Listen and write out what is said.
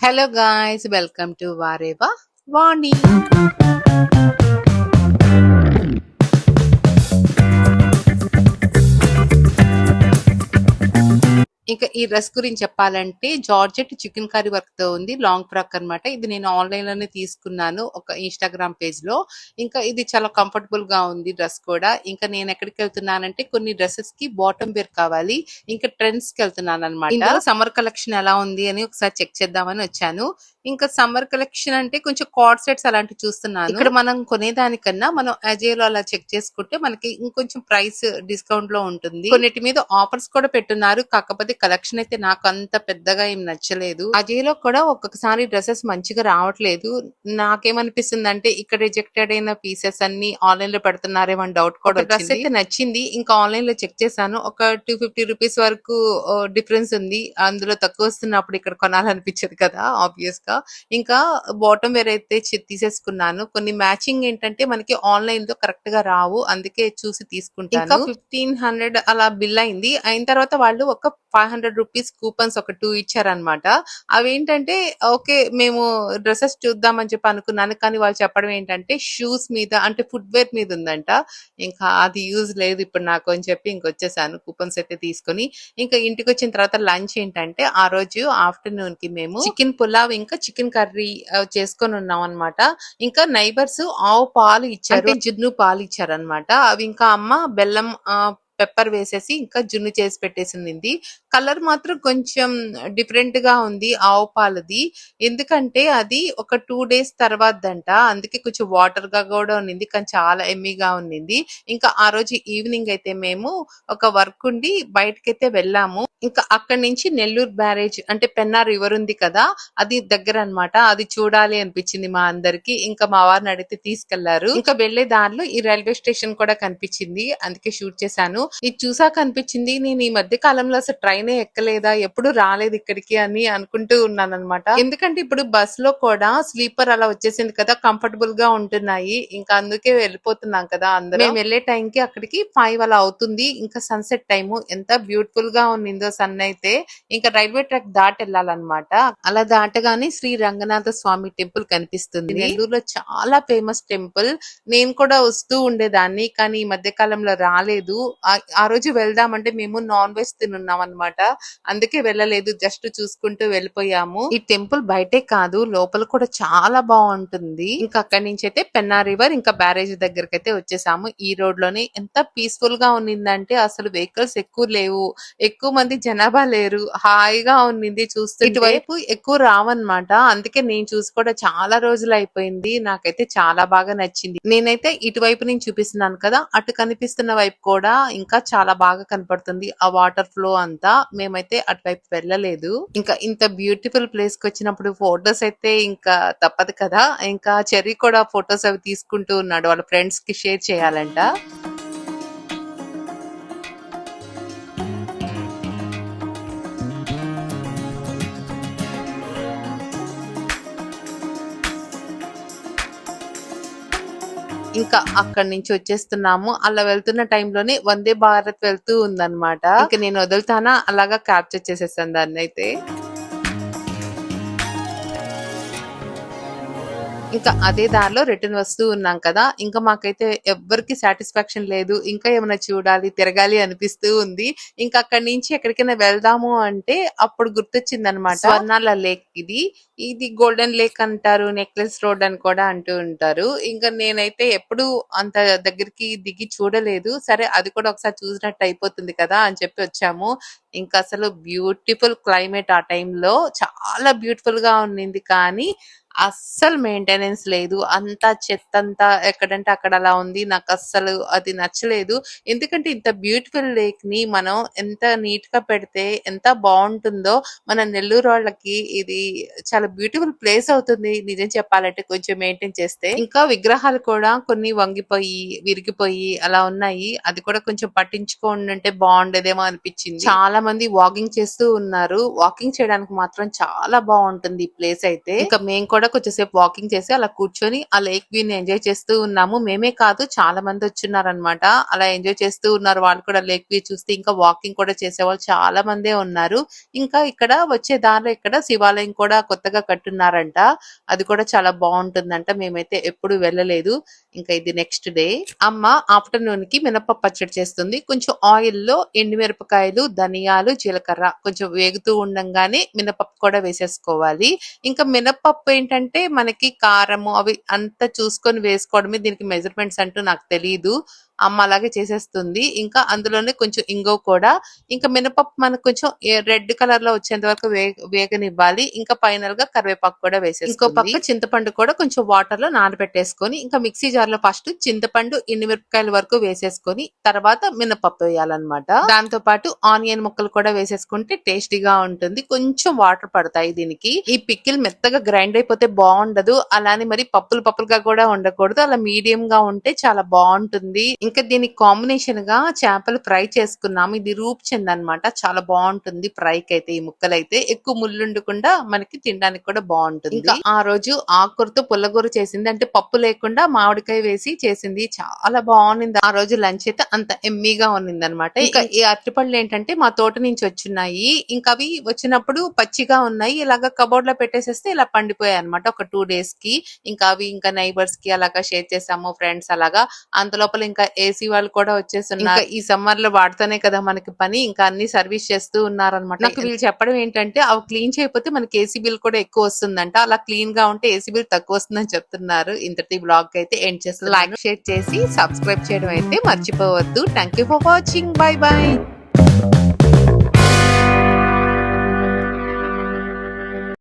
Hello guys, welcome to Vareva Vani. ఇంకా ఈ dress గురించి చెప్పాలంటే జార్జెట్ చికెన్ కర్రీ వర్క్ తో ఉంది. లాంగ్ ఫ్రాక్ అన్నమాట. ఇది నేను ఆన్లైన్ లోనే తీసుకున్నాను ఒక ఇన్స్టాగ్రామ్ పేజ్ లో. ఇంకా ఇది చాలా కంఫర్టబుల్ గా ఉంది డ్రెస్ కూడా. ఇంకా నేను ఎక్కడికి వెళ్తున్నానంటే కొన్ని డ్రెస్సెస్ కి బాటమ్ వేర్ కావాలి. ఇంకా ట్రెండ్స్ కి వెళ్తున్నాను అనమాట. ఇందులో సమ్మర్ కలెక్షన్ ఎలా ఉంది అని ఒకసారి చెక్ చేద్దామని వచ్చాను. ఇంకా సమ్మర్ కలెక్షన్ అంటే కొంచెం కార్డ్ సెట్స్ అలాంటివి చూస్తున్నాను. ఇక్కడ మనం కొనేదానికన్నా మనం అజేలో అలా చెక్ చేసుకుంటే మనకి ఇంకొంచెం ప్రైస్ డిస్కౌంట్ లో ఉంటుంది. కొన్నిటి మీద ఆఫర్స్ కూడా పెట్టున్నారు. కాకపోతే కలెక్షన్ అయితే నాకు అంత పెద్దగా ఏం నచ్చలేదు. అజేలో కూడా ఒక్కొక్కసారి డ్రెస్సెస్ మంచిగా రావట్లేదు. నాకేమనిపిస్తుంది అంటే ఇక్కడ రిజెక్టెడ్ అయిన పీసెస్ అన్ని ఆన్లైన్ లో పెడుతున్నారేమో అని డౌట్ కూడా వచ్చింది. డ్రెస్ అయితే నచ్చింది. ఇంకా ఆన్లైన్ లో చెక్ చేశాను. ఒక 250 రూపీస్ వరకు డిఫరెన్స్ ఉంది. అందులో తక్కువ వస్తున్నప్పుడు ఇక్కడ కొనాలనిపించదు కదా ఆబ్వియస్ గా. ఇంకా బాటమ్ వేర్ అయితే తీసేసుకున్నాను. కొన్ని మ్యాచింగ్ ఏంటంటే మనకి ఆన్లైన్ లో కరెక్ట్ గా రావు. అందుకే చూసి తీసుకుంటాను. ఇంకా 1500 అలా బిల్ అయింది. అయిన తర్వాత వాళ్ళు ఒక 500 రూపీస్ కూపన్స్ ఒక 2 ఇచ్చారనమాట. అవేంటంటే ఓకే మేము డ్రెస్సెస్ చూద్దామని చెప్పి అనుకున్నాను. కానీ వాళ్ళు చెప్పడం ఏంటంటే షూస్ మీద అంటే ఫుట్ వేర్ మీద ఉందంట. ఇంకా అది యూజ్ లేదు ఇప్పుడు నాకు అని చెప్పి ఇంకొచ్చేసాను కూపన్స్ అయితే తీసుకొని. ఇంకా ఇంటికి వచ్చిన తర్వాత లంచ్ ఏంటంటే ఆ రోజు ఆఫ్టర్నూన్ కి మేము చికెన్ పులావ్ ఇంకా చికెన్ కర్రీ చేసుకొని ఉన్నాం అనమాట. ఇంకా నైబర్స్ ఆవు పాలు ఇచ్చారు, జున్ను పాలు ఇచ్చారనమాట. అవి ఇంకా అమ్మ బెల్లం పెప్పర్ వేసేసి ఇంకా జున్ను చేసి పెట్టేసింది. కలర్ మాత్రం కొంచెం డిఫరెంట్ గా ఉంది ఆవు పాలది. ఎందుకంటే అది ఒక 2 డేస్ తర్వాతంట. అందుకే కొంచెం వాటర్ గా కూడా ఉన్నింది. కానీ చాలా ఎమ్మీగా ఉన్నింది. ఇంకా ఆ రోజు ఈవినింగ్ అయితే మేము ఒక వర్క్ ఉండి బయటకైతే వెళ్ళాము. ఇంకా అక్కడి నుంచి నెల్లూరు బ్యారేజ్ అంటే పెన్నా రివర్ ఉంది కదా, అది దగ్గర అన్నమాట. అది చూడాలి అనిపించింది మా అందరికి. ఇంకా మా వారిని అడిగితే తీసుకెళ్లారు. ఇంకా వెళ్లే దారిలో ఈ రైల్వే స్టేషన్ కూడా కనిపించింది. అందుకే షూట్ చేశాను. ఇది చూసాక అనిపించింది నేను ఈ మధ్య కాలంలో అసలు ట్రైనే ఎక్కలేదా, ఎప్పుడు రాలేదు ఇక్కడికి అని అనుకుంటూ ఉన్నాను అనమాట. ఎందుకంటే ఇప్పుడు బస్ లో కూడా స్లీపర్ అలా వచ్చేసింది కదా, కంఫర్టబుల్ గా ఉంటున్నాయి. ఇంకా అందుకే వెళ్ళిపోతున్నాం కదా అందరం. మేము వెళ్లే టైం కి అక్కడికి 5 అలా అవుతుంది. ఇంకా సన్సెట్ టైం ఎంత బ్యూటిఫుల్ గా ఉన్నిందో సన్ అయితే. ఇంకా రైల్వే ట్రాక్ దాటి వెళ్ళాలన్నమాట. అలా దాటగానే శ్రీ రంగనాథ స్వామి టెంపుల్ కనిపిస్తుంది. నెల్లూరులో చాలా ఫేమస్ టెంపుల్. నేను కూడా వస్తూ ఉండేదాన్ని కానీ ఈ మధ్య కాలంలో రాలేదు. ఆ రోజు వెళ్దామంటే మేము నాన్ వెజ్ తినున్నాం అనమాట. అందుకే వెళ్ళలేదు. జస్ట్ చూసుకుంటూ వెళ్ళిపోయాము. ఈ టెంపుల్ బయటే కాదు లోపల కూడా చాలా బాగుంటుంది. ఇంకా అక్కడి నుంచి అయితే పెన్నా రివర్ ఇంకా బ్యారేజ్ దగ్గరికి అయితే వచ్చేసాము. ఈ రోడ్ లోనే ఎంత పీస్ఫుల్ గా ఉన్నిందంటే అసలు వెహికల్స్ ఎక్కువ లేవు, ఎక్కువ మంది జనాభా లేరు, హాయిగా ఉన్నింది చూస్తూ. ఇటువైపు ఎక్కువ రావన్నమాట. అందుకే నేను చూసి కూడా చాలా రోజులు అయిపోయింది. నాకైతే చాలా బాగా నచ్చింది. నేనైతే ఇటువైపు నుంచి చూపిస్తున్నాను కదా, అటు కనిపిస్తున్న వైపు కూడా ఇంకా చాలా బాగా కనపడుతుంది ఆ వాటర్ ఫ్లో అంతా. మేమైతే అటువైపు వెళ్ళలేదు. ఇంకా ఇంత బ్యూటిఫుల్ ప్లేస్ కి వచ్చినప్పుడు ఫొటోస్ అయితే ఇంకా తప్పదు కదా. ఇంకా చెర్రీ కూడా ఫొటోస్ అవి తీసుకుంటూ ఉన్నాడు, వాళ్ళ ఫ్రెండ్స్ కి షేర్ చేయాలంట. ఇంకా అక్కడి నుంచి వచ్చేస్తున్నాము. అలా వెళ్తున్న టైంలోనే వందే భారత్ వెళ్తూ ఉందన్నమాట. ఇంకా నేను వదులుతానా అలాగా క్యాప్చర్ చేసేసాను దాన్ని అయితే. ఇంకా అదే దారిలో రిటర్న్ వస్తూ ఉన్నాం కదా. ఇంకా మాకైతే ఎవ్వరికి సాటిస్ఫాక్షన్ లేదు. ఇంకా ఏమైనా చూడాలి తిరగాలి అనిపిస్తూ ఉంది. ఇంకా అక్కడి నుంచి ఎక్కడికైనా వెళ్దాము అంటే అప్పుడు గుర్తొచ్చింది అనమాట స్వర్ణాల లేక్. ఇది గోల్డెన్ లేక్ అంటారు, నెక్లెస్ రోడ్ అని కూడా అంటూ ఉంటారు. ఇంకా నేనైతే ఎప్పుడు అంత దగ్గరికి దిగి చూడలేదు. సరే అది కూడా ఒకసారి చూసినట్టు అయిపోతుంది కదా అని చెప్పి వచ్చాము. ఇంకా అసలు బ్యూటిఫుల్ క్లైమేట్ ఆ టైంలో చాలా బ్యూటిఫుల్ గా ఉన్నింది. కానీ అస్సలు మెయింటెనెన్స్ లేదు. అంతా చెత్తంతా ఎక్కడంటే అక్కడ అలా ఉంది. నాకు అస్సలు అది నచ్చలేదు. ఎందుకంటే ఇంత బ్యూటిఫుల్ లేక్ ని మనం ఎంత నీట్ గా పెడితే ఎంత బాగుంటుందో. మన నెల్లూరు వాళ్ళకి ఇది చాలా బ్యూటిఫుల్ ప్లేస్ అవుతుంది నిజం చెప్పాలంటే కొంచెం మెయింటైన్ చేస్తే. ఇంకా విగ్రహాలు కూడా కొన్ని విరిగిపోయి అలా ఉన్నాయి. అది కూడా కొంచెం పట్టించుకోండి అంటే బాగుండేదేమో అనిపించింది. చాలా మంది వాకింగ్ చేస్తూ ఉన్నారు. వాకింగ్ చేయడానికి మాత్రం చాలా బాగుంటుంది ఈ ప్లేస్ అయితే. ఇంకా మేము కూడా కొంచెంసేపు వాకింగ్ చేసి అలా కూర్చొని ఆ లేక్ వ్యూ ని ఎంజాయ్ చేస్తూ ఉన్నాము. మేమే కాదు చాలా మంది వచ్చున్నారనమాట. అలా ఎంజాయ్ చేస్తూ ఉన్నారు. వాళ్ళు కూడా లేక్ వ్యూ చూస్తే ఇంకా వాకింగ్ కూడా చేసేవాళ్ళు చాలా మందే ఉన్నారు. ఇంకా ఇక్కడ వచ్చే దారిలో ఇక్కడ శివాలయం కూడా కొత్తగా కట్టున్నారంట. అది కూడా చాలా బాగుంటుందంట. మేమైతే ఎప్పుడు వెళ్ళలేదు. ఇంకా ఇది నెక్స్ట్ డే. అమ్మ ఆఫ్టర్నూన్ కి మినపప్పు పచ్చడి చేస్తుంది. కొంచెం ఆయిల్ లో ఎండుమిరపకాయలు, ధనియాలు, జీలకర్ర కొంచెం వేగుతూ ఉండంగానే మినపప్పు కూడా వేసేసుకోవాలి. ఇంకా మినపప్పు ఏంటంటే మనకి కారము అవి అంతా చూసుకొని వేసుకోవడమే. దీనికి మెజర్మెంట్స్ అంటూ నాకు తెలియదు. అమ్మ అలాగే చేసేస్తుంది. ఇంకా అందులోనే కొంచెం ఇంగువ కూడా. ఇంకా మినపప్పు మనకు కొంచెం రెడ్ కలర్ లో వచ్చేంత వరకు వేగనివ్వాలి. ఇంకా ఫైనల్ గా కరివేపాకు కూడా వేసేసి ఇంకో పక్క చింతపండు కూడా కొంచెం వాటర్ లో నానబెట్టేసుకొని ఇంకా మిక్సీ జార్ లో ఫస్ట్ చింతపండు ఎండుమిరపకాయల వరకు వేసేసుకొని తర్వాత మినపప్పు వేయాలన్నమాట. దాంతో పాటు ఆనియన్ ముక్కలు కూడా వేసేసుకుంటే టేస్టీగా ఉంటుంది. కొంచెం వాటర్ పడతాయి దీనికి. ఈ పికిల్ మెత్తగా గ్రైండ్ అయిపోతే బాగుండదు. అలానే మరి పప్పులుగా కూడా ఉండకూడదు. అలా మీడియం గా ఉంటే చాలా బాగుంటుంది. ఇంకా దీనికి కాంబినేషన్ గా చేపలు ఫ్రై చేసుకున్నాము. ఇది రూప్ చెంది అనమాట. చాలా బాగుంటుంది ఫ్రైకి అయితే. ఈ ముక్కలు అయితే ఎక్కువ ముళ్ళుండకుండా మనకి తినడానికి కూడా బాగుంటుంది. ఇంకా ఆ రోజు ఆకుకూరతో పుల్లగూర చేసింది. అంటే పప్పు లేకుండా మామిడికాయ వేసి చేసింది. చాలా బాగుంది. ఆ రోజు లంచ్ అయితే అంత ఎమ్మీగా ఉన్నింది అనమాట. ఇంకా ఈ అరటిపళ్ళు ఏంటంటే మా తోట నుంచి వచ్చున్నాయి. ఇంకా అవి వచ్చినప్పుడు పచ్చిగా ఉన్నాయి. ఇలాగా కబోర్డ్ లో పెట్టేసేస్తే ఇలా పండిపోయాయి అనమాట ఒక 2 days కి. ఇంకా అవి ఇంకా నైబర్స్ కి అలాగా షేర్ చేసాము, ఫ్రెండ్స్ అలాగా. అంతలోపల ఇంకా ఏసీ వాళ్ళు కూడా వచ్చేస్తున్నారు. ఇంకా ఈ సమ్మర్ లో వాడుతూనే కదా మనకి పని. ఇంకా అన్ని సర్వీస్ చేస్తూ ఉన్నారనమాట. నాకు వీళ్ళు చెప్పడం ఏంటంటే అవి క్లీన్ చేయకపోతే మనకి ఏసీ బిల్ కూడా ఎక్కువ వస్తుందంట. అలా క్లీన్ గా ఉంటే ఏసీ బిల్ తక్కువ వస్తుందని చెప్తున్నారు. ఇంతటి బ్లాగ్ అయితే ఎండ్ చేస్తారు. లైక్ షేర్ చేసి సబ్స్క్రైబ్ చేయడం అయితే మర్చిపోవద్దు. Thank you for watching. By by.